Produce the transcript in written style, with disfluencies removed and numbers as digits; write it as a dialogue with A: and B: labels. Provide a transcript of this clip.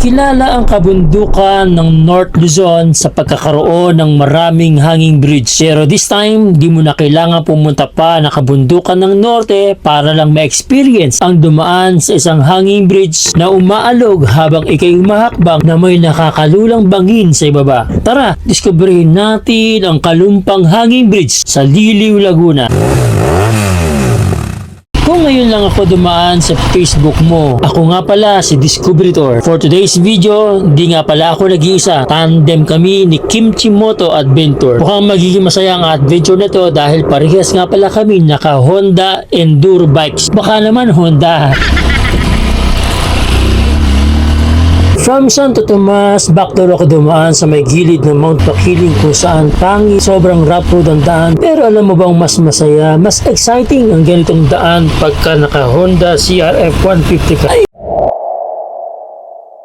A: Kilala ang kabundukan ng North Luzon sa pagkakaroon ng maraming hanging bridge. Pero this time, di mo na kailangan pumunta pa na kabundukan ng Norte para lang ma-experience ang dumaan sa isang hanging bridge na umaalog habang ikay humahakbang na may nakakalulang bangin sa ibaba. Tara, diskubrihin natin ang Kalumpang Hanging Bridge sa Liliw, Laguna. Kung ngayon lang ako dumaan sa Facebook mo, ako nga pala si Discobritor. For today's video, di nga pala ako nag-iisa. Tandem kami ni Kimchimoto Adventure. Mukhang magiging masaya ang adventure na to dahil parehas nga pala kami naka Honda Enduro bikes. Baka naman Honda. From Santo Tomas, back to ako dumaan sa may gilid ng Mount Makiling kung saan tangi, sobrang rough road ang daan. Pero alam mo bang mas masaya, mas exciting ang ganitong daan pagka naka Honda CRF 150 ka? Ay,